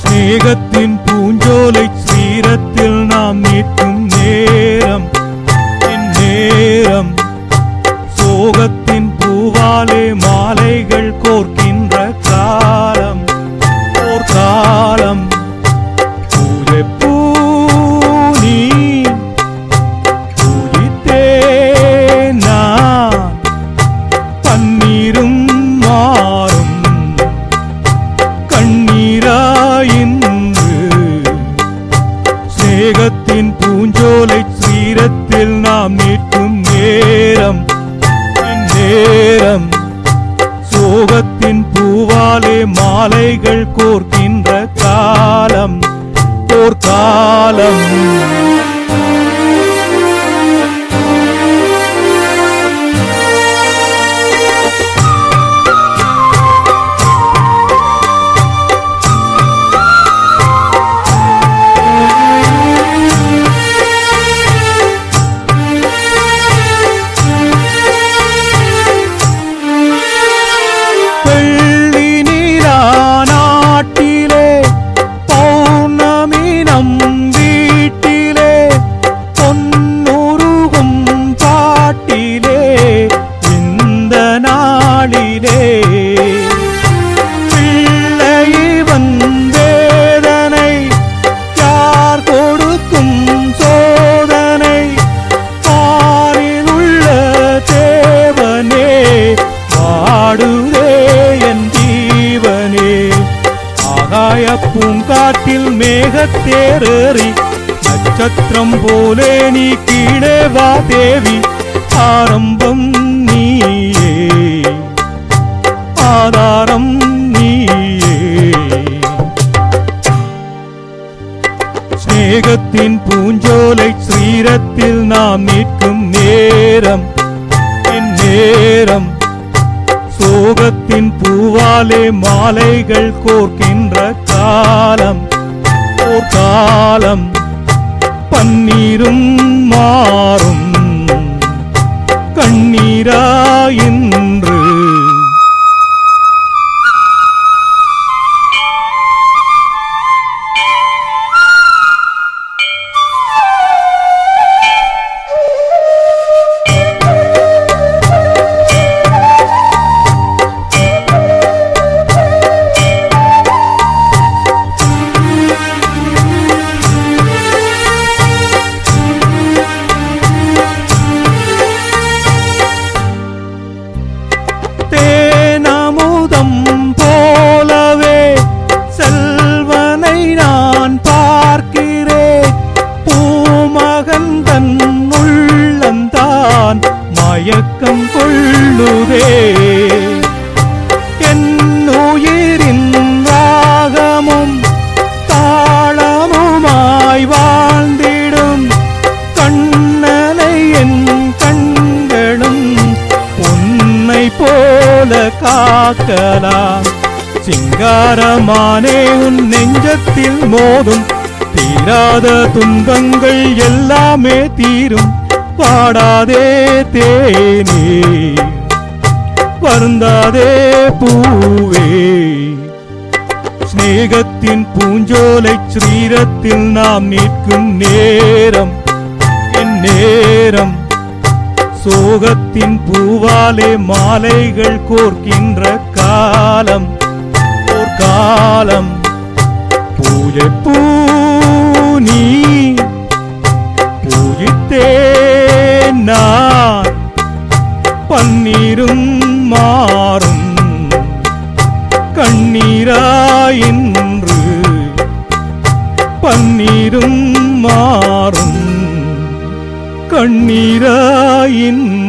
மேகத்தின் பூஞ்சோலை சீரத்தில் நாம் நிற்கும் நேரம் இந்நேரம் சோகத்தின் பூவாலே மாலைகள் கோர்க்கின்ற காலம் ஓர் காலம் பூஜை பூ நீ பூஜித்தே நான் பன்னீரும் மாறும் கண்ணீராயின்று ஸ்நேகத்தின் பூஞ்சோலை சீரத்தில் நாம் நிற்கும் நேரம் இந்நேரம் சோகத்தின் பூவாலே மாலைகள் கோர்க்கின்ற காலம் ஓர் காலம் பூங்காட்டில் மேகத்தேறி நட்சத்திரம் போலே நீ கீழே வா தேவி ஆரம்பம் நீயே ஆதாரம் நீயே ஸ்நேகத்தின் பூஞ்சோலை சீரத்தில் நாம் நிற்கும் நேரம் இந்நேரம் சோகத்தின் பூவாலே மாலைகள் கோர்க்கின்ற காலம் ஓர் காலம் பன்னீரும் மாறும் கண்ணீராயின்று மயக்கம் கொள்ளுதே என் உயிரின் ராகமும் தாளமுமாய் வாழ்ந்திடும் கண்ணனை என் கண்களும் உன்னை போல காக்கலாம் சிங்காரமானே உன் நெஞ்சத்தில் மோதும் தீராத துன்பங்கள் எல்லாமே தீரும் பாடாதே தேனே வருந்தாதே பூவே ஸ்நேகத்தின் பூஞ்சோலை சீரத்தில் நாம் நிற்கும் நேரம் இந்நேரம் சோகத்தின் பூவாலே மாலைகள் கோர்க்கின்ற காலம் ஓர் காலம் பூஜை பூ நீ பூஜித்தே நான் பன்னீரும் மாறும் கண்ணீராயின்று பன்னீரும் மாறும் கண்ணீராயின்று